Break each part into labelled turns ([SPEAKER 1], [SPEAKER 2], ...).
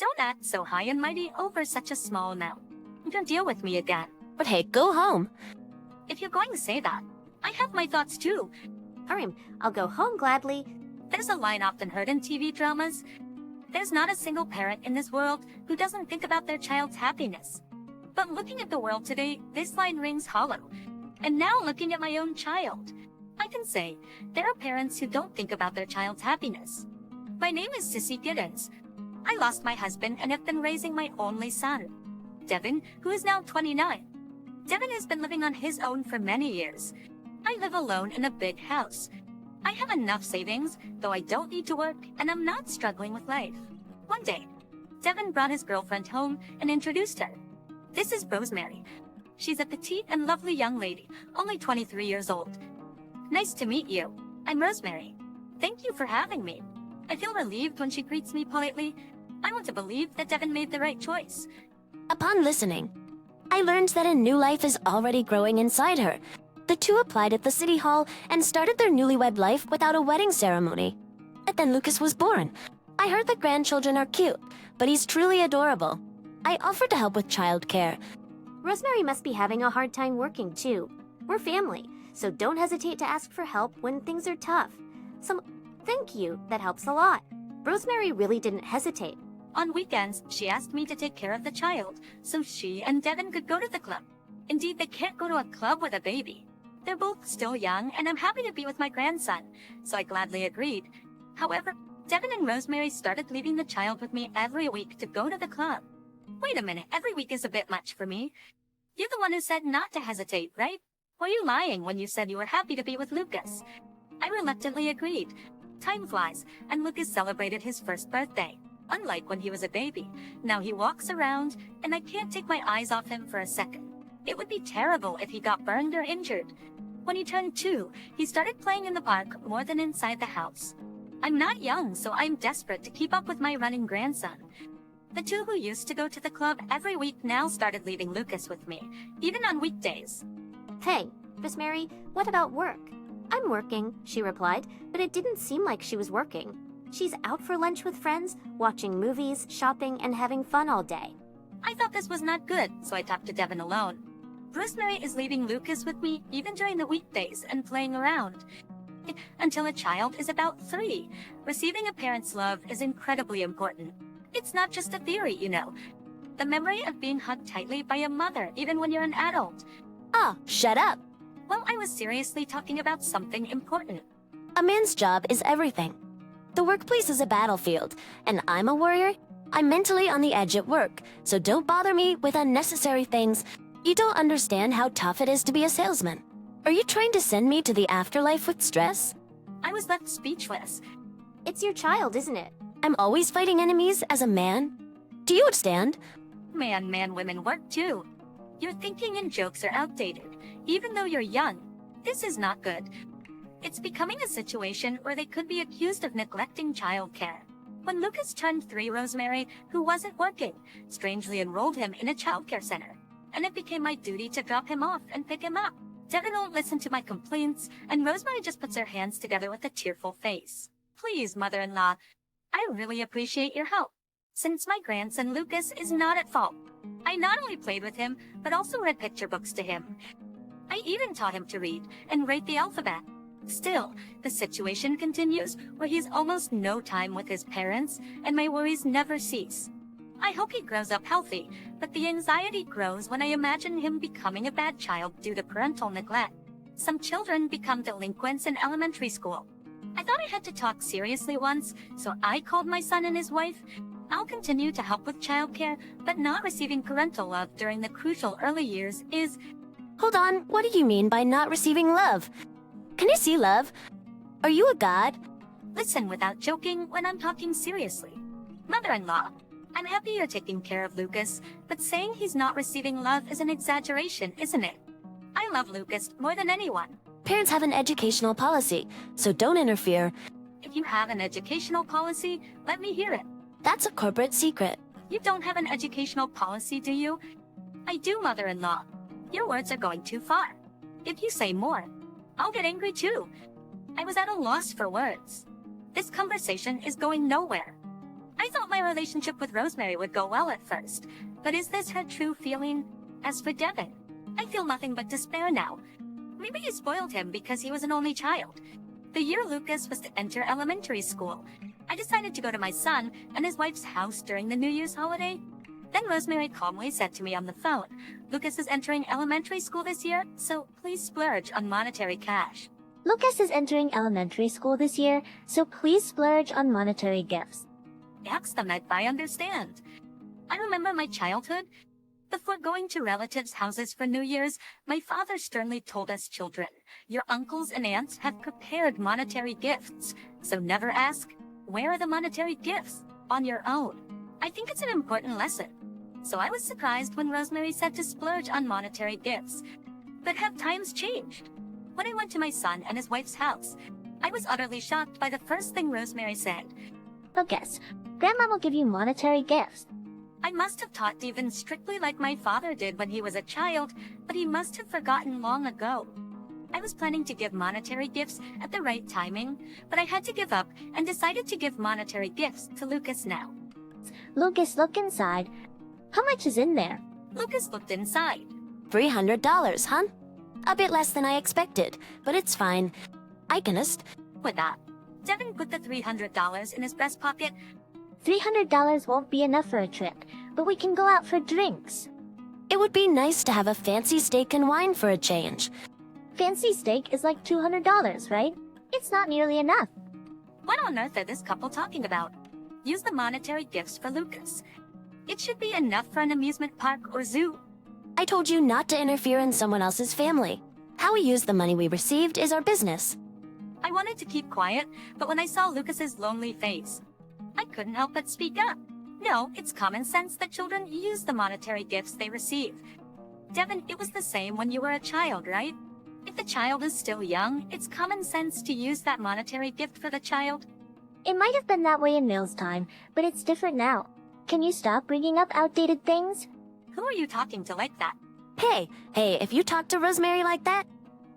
[SPEAKER 1] Don't act so high and mighty over such a small amount. You can deal with me again.
[SPEAKER 2] But hey, go home.
[SPEAKER 1] If you're going to say that, I have my thoughts too.
[SPEAKER 3] Arim, I'll go home gladly.
[SPEAKER 1] There's a line often heard in TV dramas. There's not a single parent in this world who doesn't think about their child's happiness. But looking at the world today, this line rings hollow. And now looking at my own child, I can say there are parents who don't think about their child's happiness. My name is Sissy Giddens. I lost my husband and have been raising my only son, Devin, who is now 29. Devin has been living on his own for many years. I live alone in a big house. I have enough savings, though I don't need to work, and I'm not struggling with life. One day, Devin brought his girlfriend home and introduced her. This is Rosemary. She's a petite and lovely young lady, only 23 years old. Nice to meet you. I'm Rosemary. Thank you for having me. I feel relieved when she greets me politely. I want to believe that Devin made the right choice.
[SPEAKER 2] Upon listening, I learned that a new life is already growing inside her. The two applied at the city hall and started their newlywed life without a wedding ceremony. And then Lucas was born. I heard that grandchildren are cute, but he's truly adorable. I offered to help with childcare.
[SPEAKER 3] Rosemary must be having a hard time working too. We're family, so don't hesitate to ask for help when things are tough. Thank you, that helps a lot. Rosemary really didn't hesitate.
[SPEAKER 1] On weekends, she asked me to take care of the child, so she and Devin could go to the club. Indeed, they can't go to a club with a baby. They're both still young, and I'm happy to be with my grandson, so I gladly agreed. However, Devin and Rosemary started leaving the child with me every week to go to the club. Wait a minute, every week is a bit much for me. You're the one who said not to hesitate, right? Were you lying when you said you were happy to be with Lucas? I reluctantly agreed. Time flies, and Lucas celebrated his first birthday. Unlike when he was a baby, now he walks around, and I can't take my eyes off him for a second. It would be terrible if he got burned or injured. When he turned 2, he started playing in the park more than inside the house. I'm not young, so I'm desperate to keep up with my running grandson. The two who used to go to the club every week now started leaving Lucas with me, even on weekdays.
[SPEAKER 3] Hey, Rosemary, what about work? I'm working, she replied, but it didn't seem like she was working. She's out for lunch with friends, watching movies, shopping, and having fun all day.
[SPEAKER 1] I thought this was not good, so I talked to Devin alone. Rosemary is leaving Lucas with me even during the weekdays and playing around. Until a child is about 3, receiving a parent's love is incredibly important. It's not just a theory, you know. The memory of being hugged tightly by a mother even when you're an adult.
[SPEAKER 2] Oh, shut up.
[SPEAKER 1] Well, I was seriously talking about something important.
[SPEAKER 2] A man's job is everything. The workplace is a battlefield, and I'm a warrior. I'm mentally on the edge at work, so don't bother me with unnecessary things. You don't understand how tough it is to be a salesman. Are you trying to send me to the afterlife with stress?
[SPEAKER 1] I was left speechless.
[SPEAKER 3] It's your child, isn't it?
[SPEAKER 2] I'm always fighting enemies as a man. Do you understand?
[SPEAKER 1] Man, women work too. Your thinking and jokes are outdated, even though you're young. This is not good. It's becoming a situation where they could be accused of neglecting childcare. When Lucas turned 3, Rosemary, who wasn't working, strangely enrolled him in a childcare center, and it became my duty to drop him off and pick him up. Devin won't listen to my complaints, and Rosemary just puts her hands together with a tearful face. Please, mother-in-law, I really appreciate your help. Since my grandson Lucas is not at fault, I not only played with him, but also read picture books to him. I even taught him to read and write the alphabet. Still, the situation continues where he's almost no time with his parents, and my worries never cease. I hope he grows up healthy, but the anxiety grows when I imagine him becoming a bad child due to parental neglect. Some children become delinquents in elementary school. I thought I had to talk seriously once, so I called my son and his wife. I'll continue to help with childcare, but not receiving parental love during the crucial early years is...
[SPEAKER 2] Hold on, what do you mean by not receiving love? Can you see love? Are you a god?
[SPEAKER 1] Listen without joking when I'm talking seriously. Mother-in-law, I'm happy you're taking care of Lucas, but saying he's not receiving love is an exaggeration, isn't it? I love Lucas more than anyone.
[SPEAKER 2] Parents have an educational policy, so don't interfere.
[SPEAKER 1] If you have an educational policy, let me hear it.
[SPEAKER 2] That's a corporate secret.
[SPEAKER 1] You don't have an educational policy, do you? I do, mother-in-law. Your words are going too far. If you say more, I'll get angry too. I was at a loss for words. This conversation is going nowhere. I thought my relationship with Rosemary would go well at first, but is this her true feeling? As for Devin, I feel nothing but despair now. Maybe I spoiled him because he was an only child. The year Lucas was to enter elementary school, I decided to go to my son and his wife's house during the New Year's holiday. Then Rosemary calmly said to me on the phone, Lucas is entering elementary school this year, so please splurge on monetary cash.
[SPEAKER 4] Lucas is entering elementary school this year, so please splurge on monetary gifts.
[SPEAKER 1] Ask them if I understand. I remember my childhood. Before going to relatives' houses for New Year's, my father sternly told us children, your uncles and aunts have prepared monetary gifts, so never ask, where are the monetary gifts? On your own. I think it's an important lesson. So I was surprised when Rosemary said to splurge on monetary gifts. But have times changed? When I went to my son and his wife's house, I was utterly shocked by the first thing Rosemary said.
[SPEAKER 4] Lucas, Grandma will give you monetary gifts.
[SPEAKER 1] I must have taught Devin strictly like my father did when he was a child, but he must have forgotten long ago. I was planning to give monetary gifts at the right timing, but I had to give up and decided to give monetary gifts to Lucas now.
[SPEAKER 4] Lucas, look inside. How much is in there?
[SPEAKER 1] Lucas looked inside.
[SPEAKER 2] $300, huh? A bit less than I expected, but it's fine. I can
[SPEAKER 1] With that, Devin put the $300 in his breast pocket.
[SPEAKER 4] $300 won't be enough for a trip, but we can go out for drinks.
[SPEAKER 2] It would be nice to have a fancy steak and wine for a change.
[SPEAKER 4] Fancy steak is like $200, right? It's not nearly enough.
[SPEAKER 1] What on earth are this couple talking about? Use the monetary gifts for Lucas. It should be enough for an amusement park or zoo.
[SPEAKER 2] I told you not to interfere in someone else's family. How we use the money we received is our business.
[SPEAKER 1] I wanted to keep quiet, but when I saw Lucas's lonely face, I couldn't help but speak up. No, it's common sense that children use the monetary gifts they receive. Devin, it was the same when you were a child, right? If the child is still young, it's common sense to use that monetary gift for the child.
[SPEAKER 4] It might have been that way in Mill's time, but it's different now. Can you stop bringing up outdated things?
[SPEAKER 1] Who are you talking to like that?
[SPEAKER 2] Hey, if you talk to Rosemary like that,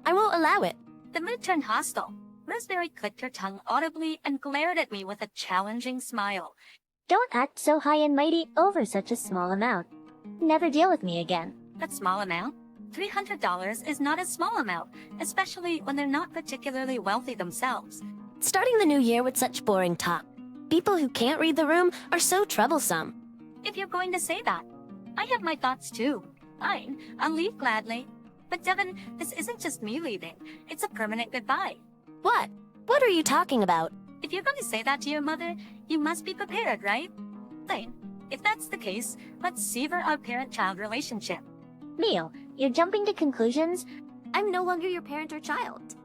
[SPEAKER 2] I won't allow it.
[SPEAKER 1] The mood turned hostile. Rosemary clicked her tongue audibly and glared at me with a challenging smile.
[SPEAKER 4] Don't act so high and mighty over such a small amount. Never deal with me again.
[SPEAKER 1] That small amount? $300 is not a small amount, especially when they're not particularly wealthy themselves.
[SPEAKER 2] Starting the new year with such boring talk. People who can't read the room are so troublesome.
[SPEAKER 1] If you're going to say that, I have my thoughts too. Fine, I'll leave gladly. But Devin, this isn't just me leaving. It's a permanent goodbye.
[SPEAKER 2] What? What are you talking about?
[SPEAKER 1] If you're going to say that to your mother, you must be prepared, right? Fine. If that's the case, let's sever our parent-child relationship.
[SPEAKER 4] Neil, you're jumping to conclusions?
[SPEAKER 3] I'm no longer your parent or child.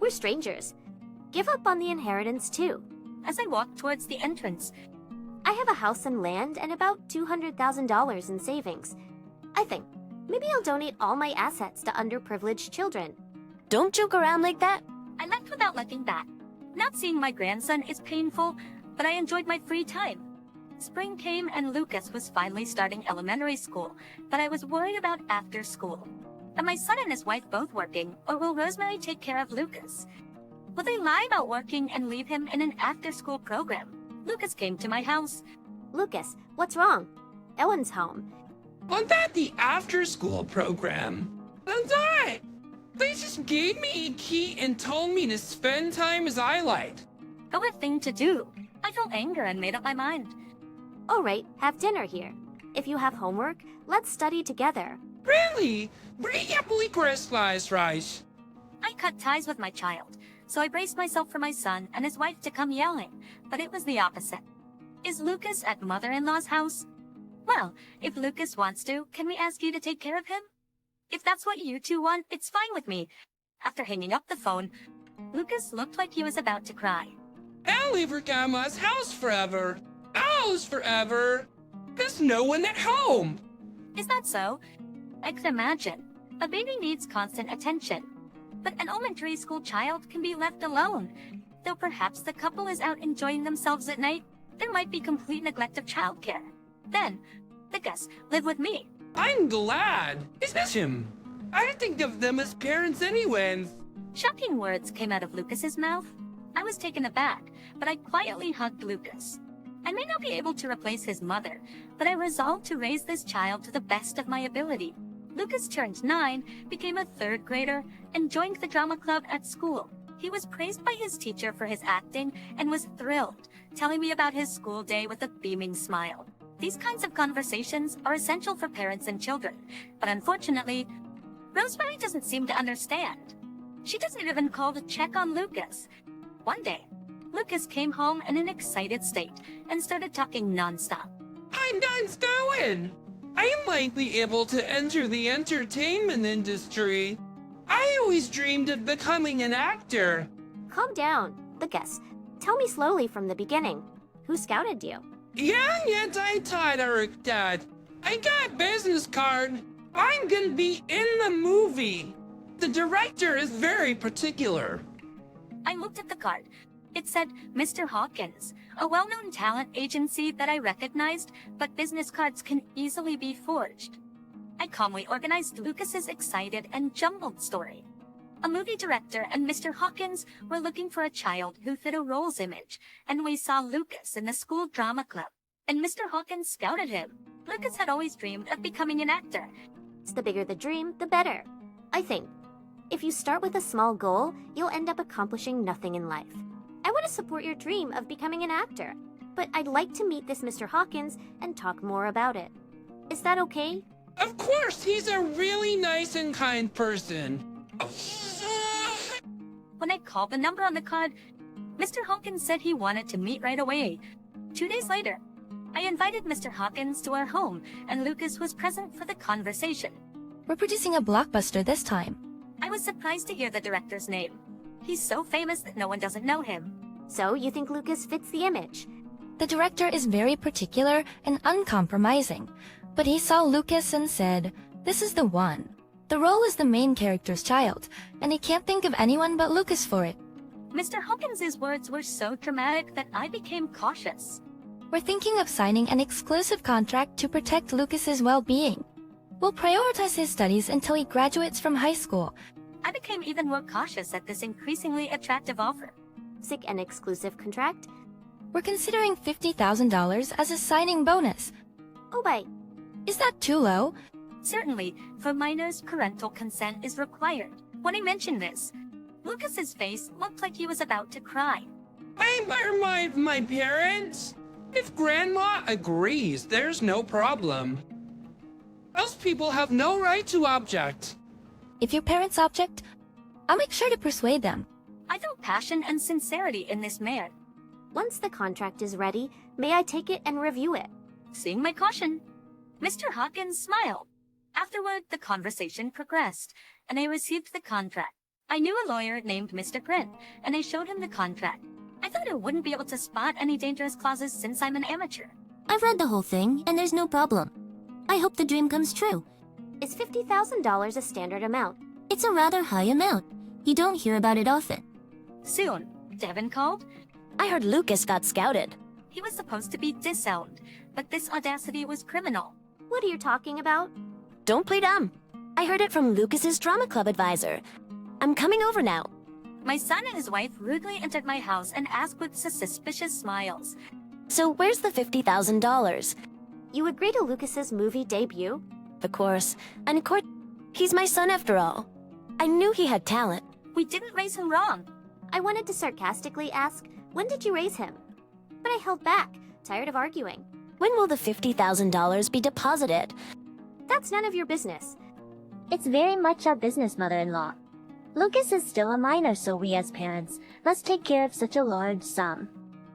[SPEAKER 3] We're strangers. Give up on the inheritance too.
[SPEAKER 1] As I walked towards the entrance,
[SPEAKER 3] I have a house and land and about $200,000 in savings. I think maybe I'll donate all my assets to underprivileged children.
[SPEAKER 2] Don't joke around like that.
[SPEAKER 1] I left without looking back. Not seeing my grandson is painful, but I enjoyed my free time. Spring came and Lucas was finally starting elementary school, but I was worried about after school. Are my son and his wife both working, or will Rosemary take care of Lucas? Will they lie about working and leave him in an after-school program? Lucas came to my house.
[SPEAKER 3] Lucas, what's wrong? Owen's home.
[SPEAKER 5] Wasn't that the after-school program? That's right. They just gave me a key and told me to spend time as I liked.
[SPEAKER 1] Go a thing to do. I felt anger and made up my mind.
[SPEAKER 3] All right, have dinner here. If you have homework, let's study together.
[SPEAKER 5] Really? Bring up licorice rice.
[SPEAKER 1] I cut ties with my child, so I braced myself for my son and his wife to come yelling, but it was the opposite. Is Lucas at mother-in-law's house? Well, if Lucas wants to, can we ask you to take care of him? If that's what you two want, it's fine with me. After hanging up the phone, Lucas looked like he was about to cry.
[SPEAKER 5] I'll leave her grandma's house forever. Ours forever. There's no one at home.
[SPEAKER 1] Is that so? I can imagine. A baby needs constant attention. But an elementary school child can be left alone. Though perhaps the couple is out enjoying themselves at night, there might be complete neglect of childcare. Then, Lucas, live with me.
[SPEAKER 5] I'm glad. Is this him? I didn't think of them as parents anyways.
[SPEAKER 1] Shocking words came out of Lucas's mouth. I was taken aback, but I quietly hugged Lucas. I may not be able to replace his mother, but I resolved to raise this child to the best of my ability. Lucas turned 9, became a 3rd grader, and joined the drama club at school. He was praised by his teacher for his acting and was thrilled, telling me about his school day with a beaming smile. These kinds of conversations are essential for parents and children, but unfortunately, Rosemary doesn't seem to understand. She doesn't even call to check on Lucas. One day, Lucas came home in an excited state and started talking nonstop.
[SPEAKER 5] I'm done schooling. I'm likely able to enter the entertainment industry. I always dreamed of becoming an actor.
[SPEAKER 3] Calm down. Lucas, tell me slowly from the beginning. Who scouted you?
[SPEAKER 5] Yeah, yet I taught Eric Dad. I got business card. I'm gonna be in the movie. The director is very particular.
[SPEAKER 1] I looked at the card. It said Mr. Hawkins, a well-known talent agency that I recognized, but business cards can easily be forged. I calmly organized Lucas's excited and jumbled story. A movie director and Mr. Hawkins were looking for a child who fit a role's image, and we saw Lucas in the school drama club, and Mr. Hawkins scouted him. Lucas had always dreamed of becoming an actor.
[SPEAKER 3] The bigger the dream, the better. I think. If you start with a small goal, you'll end up accomplishing nothing in life. I want to support your dream of becoming an actor, but I'd like to meet this Mr. Hawkins and talk more about it. Is that okay?
[SPEAKER 5] Of course, he's a really nice and kind person.
[SPEAKER 1] When I called the number on the card, Mr. Hawkins said he wanted to meet right away. 2 days later, I invited Mr. Hawkins to our home, and Lucas was present for the conversation.
[SPEAKER 6] We're producing a blockbuster this time.
[SPEAKER 1] I was surprised to hear the director's name. He's so famous that no one doesn't know him.
[SPEAKER 3] So you think Lucas fits the image?
[SPEAKER 6] The director is very particular and uncompromising, but he saw Lucas and said, "This is the one." The role is the main character's child, and he can't think of anyone but Lucas for it.
[SPEAKER 1] Mr. Hawkins's words were so dramatic that I became cautious.
[SPEAKER 6] We're thinking of signing an exclusive contract to protect Lucas's well-being. We'll prioritize his studies until he graduates from high school.
[SPEAKER 1] I became even more cautious at this increasingly attractive offer.
[SPEAKER 3] Sick and exclusive contract?
[SPEAKER 6] We're considering $50,000 as a signing bonus.
[SPEAKER 3] Oh wait,
[SPEAKER 6] Is that too low?
[SPEAKER 1] Certainly, for minors, parental consent is required. When I mentioned this, Lucas's face looked like he was about to cry.
[SPEAKER 5] I remind my parents. If Grandma agrees, there's no problem. Else people have no right to object.
[SPEAKER 6] If your parents object, I'll make sure to persuade them.
[SPEAKER 1] I felt passion and sincerity in this man.
[SPEAKER 3] once the contract is ready, may I take it and review it?
[SPEAKER 1] Seeing my caution, Mr. Hawkins smiled. Afterward, the conversation progressed, and I received the contract. I knew a lawyer named Mr. Grint, and I showed him the contract. I thought I wouldn't be able to spot any dangerous clauses since I'm an amateur.
[SPEAKER 2] I've read the whole thing, and there's no problem. I hope the dream comes true.
[SPEAKER 3] Is $50,000 a standard amount?
[SPEAKER 2] It's a rather high amount. You don't hear about it often.
[SPEAKER 1] Soon, Devin called.
[SPEAKER 2] I heard Lucas got scouted.
[SPEAKER 1] He was supposed to be disowned, but this audacity was criminal.
[SPEAKER 3] What are you talking about?
[SPEAKER 2] Don't play dumb. I heard it from Lucas's drama club advisor. I'm coming over now.
[SPEAKER 1] My son and his wife rudely entered my house and asked with suspicious smiles.
[SPEAKER 2] So where's the $50,000?
[SPEAKER 3] You agree to Lucas's movie debut?
[SPEAKER 2] Of course. And of course, he's my son after all. I knew he had talent.
[SPEAKER 1] We didn't raise him wrong.
[SPEAKER 3] I wanted to sarcastically ask, when did you raise him? But I held back, tired of arguing.
[SPEAKER 2] When will the $50,000 be deposited?
[SPEAKER 3] That's none of your business.
[SPEAKER 4] It's very much our business, mother-in-law. Lucas is still a minor, so we as parents must take care of such a large sum.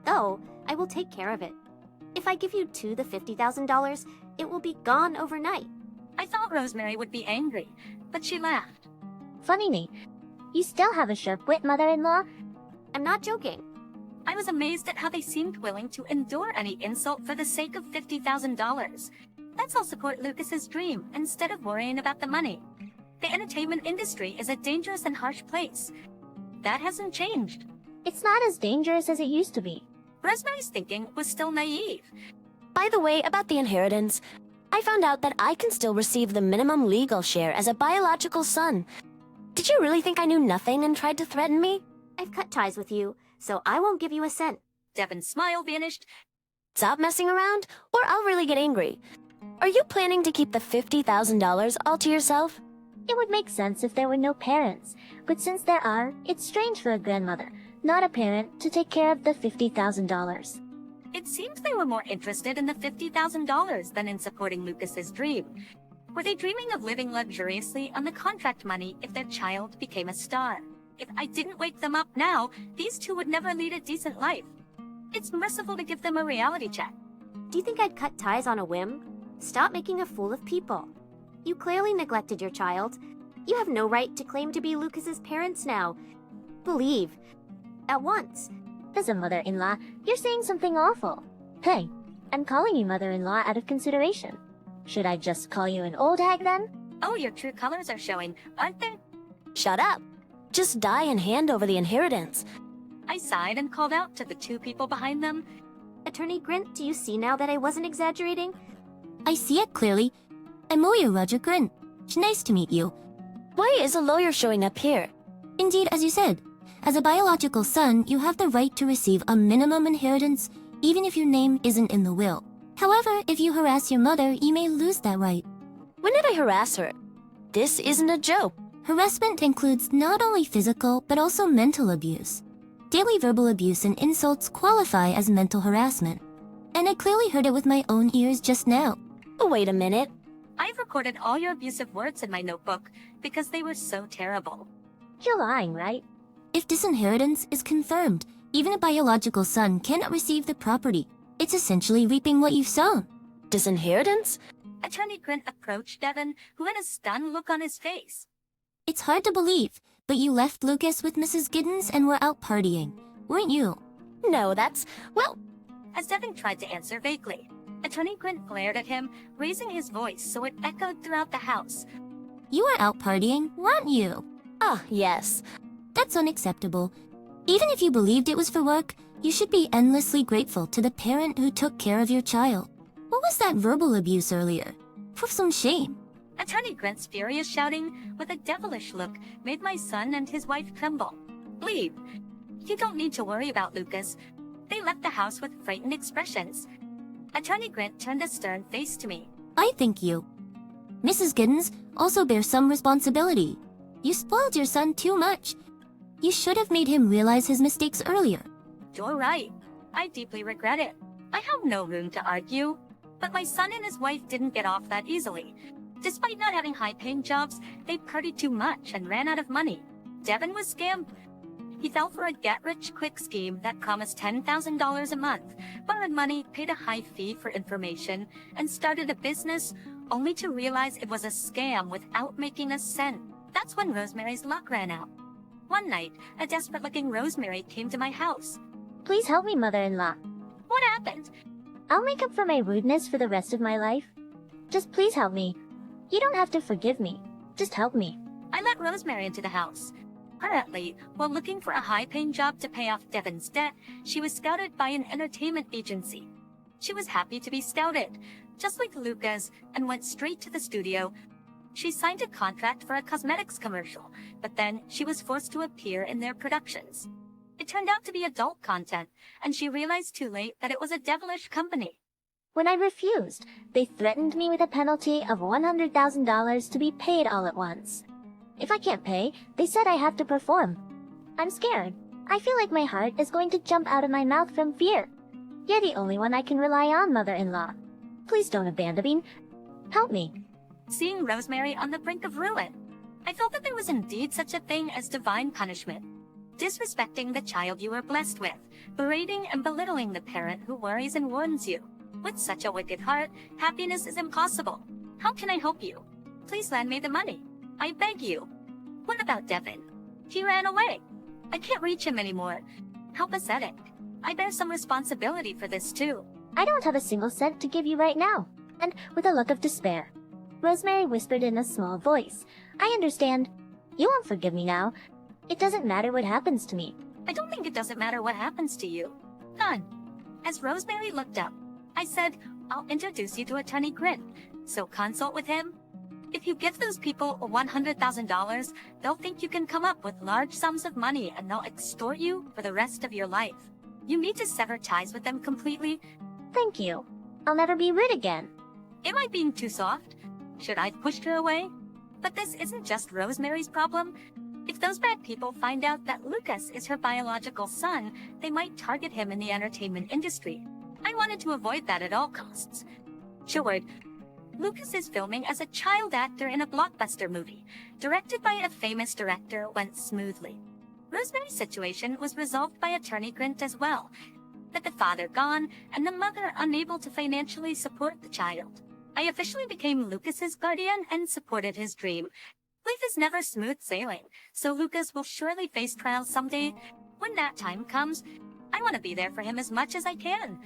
[SPEAKER 3] Oh, I will take care of it. If I give you the $50,000, it will be gone overnight.
[SPEAKER 1] I thought Rosemary would be angry, but she laughed.
[SPEAKER 4] Funny me. You still have a sharp wit, mother-in-law?
[SPEAKER 3] I'm not joking.
[SPEAKER 1] I was amazed at how they seemed willing to endure any insult for the sake of $50,000. Let's all support Lucas's dream instead of worrying about the money. The entertainment industry is a dangerous and harsh place. That hasn't changed.
[SPEAKER 4] It's not as dangerous as it used to be.
[SPEAKER 1] Rosemary's thinking was still naive.
[SPEAKER 2] By the way, about the inheritance, I found out that I can still receive the minimum legal share as a biological son. Did you really think I knew nothing and tried to threaten me?
[SPEAKER 3] I've cut ties with you, so I won't give you a cent.
[SPEAKER 1] Devin's smile vanished,
[SPEAKER 2] Stop messing around, or I'll really get angry. Are you planning to keep the $50,000 all to yourself?
[SPEAKER 4] It would make sense if there were no parents, but since there are, it's strange for a grandmother, not a parent, to take care of the $50,000.
[SPEAKER 1] It seems they were more interested in the $50,000 than in supporting Lucas's dream. Were they dreaming of living luxuriously on the contract money if their child became a star? If I didn't wake them up now, these two would never lead a decent life. It's merciful to give them a reality check.
[SPEAKER 3] Do you think I'd cut ties on a whim? Stop making a fool of people. You clearly neglected your child. You have no right to claim to be Lucas's parents now. Believe. At once.
[SPEAKER 4] As a mother-in-law, you're saying something awful. Hey, I'm calling you mother-in-law out of consideration. Should I just call you an old hag then?
[SPEAKER 1] Oh, your true colors are showing, aren't they?
[SPEAKER 2] Shut up. Just die and hand over the inheritance.
[SPEAKER 1] I sighed and called out to the two people behind them.
[SPEAKER 3] Attorney Grint, do you see now that I wasn't exaggerating?
[SPEAKER 7] I see it clearly. I'm lawyer Roger Grint. It's nice to meet you.
[SPEAKER 2] Why is a lawyer showing up here?
[SPEAKER 7] Indeed, as you said, as a biological son, you have the right to receive a minimum inheritance, even if your name isn't in the will. However, if you harass your mother, you may lose that right.
[SPEAKER 2] When did I harass her? This isn't a joke.
[SPEAKER 7] Harassment includes not only physical, but also mental abuse. Daily verbal abuse and insults qualify as mental harassment. And I clearly heard it with my own ears just now.
[SPEAKER 2] Oh, wait a minute.
[SPEAKER 1] I've recorded all your abusive words in my notebook because they were so terrible.
[SPEAKER 4] You're lying, right?
[SPEAKER 7] If disinheritance is confirmed, even a biological son cannot receive the property. It's essentially reaping what you've sown.
[SPEAKER 2] Disinheritance?
[SPEAKER 1] Attorney Grint approached Devin, who had a stunned look on his face.
[SPEAKER 7] It's hard to believe, but you left Lucas with Mrs. Giddens and were out partying, weren't you?
[SPEAKER 2] No, well,
[SPEAKER 1] As Devin tried to answer vaguely, Attorney Grint glared at him, raising his voice so it echoed throughout the house.
[SPEAKER 7] You were out partying, weren't you?
[SPEAKER 2] yes.
[SPEAKER 7] That's unacceptable. Even if you believed it was for work, you should be endlessly grateful to the parent who took care of your child. What was that verbal abuse earlier? For some shame.
[SPEAKER 1] Attorney Grint's furious shouting with a devilish look made my son and his wife tremble. Leave. You don't need to worry about Lucas. They left the house with frightened expressions. Attorney Grint turned a stern face to me.
[SPEAKER 7] I thank you. Mrs. Giddens also bears some responsibility. You spoiled your son too much. You should have made him realize his mistakes earlier.
[SPEAKER 1] You're right. I deeply regret it. I have no room to argue. But my son and his wife didn't get off that easily. Despite not having high-paying jobs, they partied too much and ran out of money. Devin was scammed. He fell for a get-rich-quick scheme that promised $10,000 a month, borrowed money, paid a high fee for information, and started a business only to realize it was a scam without making a cent. That's when Rosemary's luck ran out. One night, a desperate-looking Rosemary came to my house.
[SPEAKER 4] Please help me, mother-in-law.
[SPEAKER 1] What happened?
[SPEAKER 4] I'll make up for my rudeness for the rest of my life. Just please help me. You don't have to forgive me. Just help me.
[SPEAKER 1] I let Rosemary into the house. Apparently, while looking for a high-paying job to pay off Devin's debt, she was scouted by an entertainment agency. She was happy to be scouted, just like Lucas, and went straight to the studio. She signed a contract for a cosmetics commercial, but then she was forced to appear in their productions. It turned out to be adult content, and she realized too late that it was a devilish company.
[SPEAKER 4] When I refused, they threatened me with a penalty of $100,000 to be paid all at once. If I can't pay, they said I have to perform. I'm scared. I feel like my heart is going to jump out of my mouth from fear. You're the only one I can rely on, mother-in-law. Please don't abandon me. Help me.
[SPEAKER 1] Seeing Rosemary on the brink of ruin, I felt that there was indeed such a thing as divine punishment. Disrespecting the child you were blessed with, berating and belittling the parent who worries and warns you. With such a wicked heart, happiness is impossible. How can I help you? Please lend me the money. I beg you. What about Devin? He ran away. I can't reach him anymore. How pathetic. I bear some responsibility for this too.
[SPEAKER 4] I don't have a single cent to give you right now. And with a look of despair, Rosemary whispered in a small voice, I understand. You won't forgive me now. It doesn't matter what happens to me.
[SPEAKER 1] I don't think it doesn't matter what happens to you. None. As Rosemary looked up, I said, I'll introduce you to Attorney Grint, so consult with him. If you give those people $100,000, they'll think you can come up with large sums of money and they'll extort you for the rest of your life. You need to sever ties with them completely.
[SPEAKER 4] Thank you. I'll never be rude again.
[SPEAKER 1] Am I being too soft? Should I have pushed her away? But this isn't just Rosemary's problem. If those bad people find out that Lucas is her biological son, they might target him in the entertainment industry. I wanted to avoid that at all costs. Sure, Lucas is filming as a child actor in a blockbuster movie. Directed by a famous director went smoothly. Rosemary's situation was resolved by Attorney Grint as well, with the father gone and the mother unable to financially support the child. I officially became Lucas's guardian and supported his dream. Life is never smooth sailing, so Lucas will surely face trials someday. When that time comes, I want to be there for him as much as I can.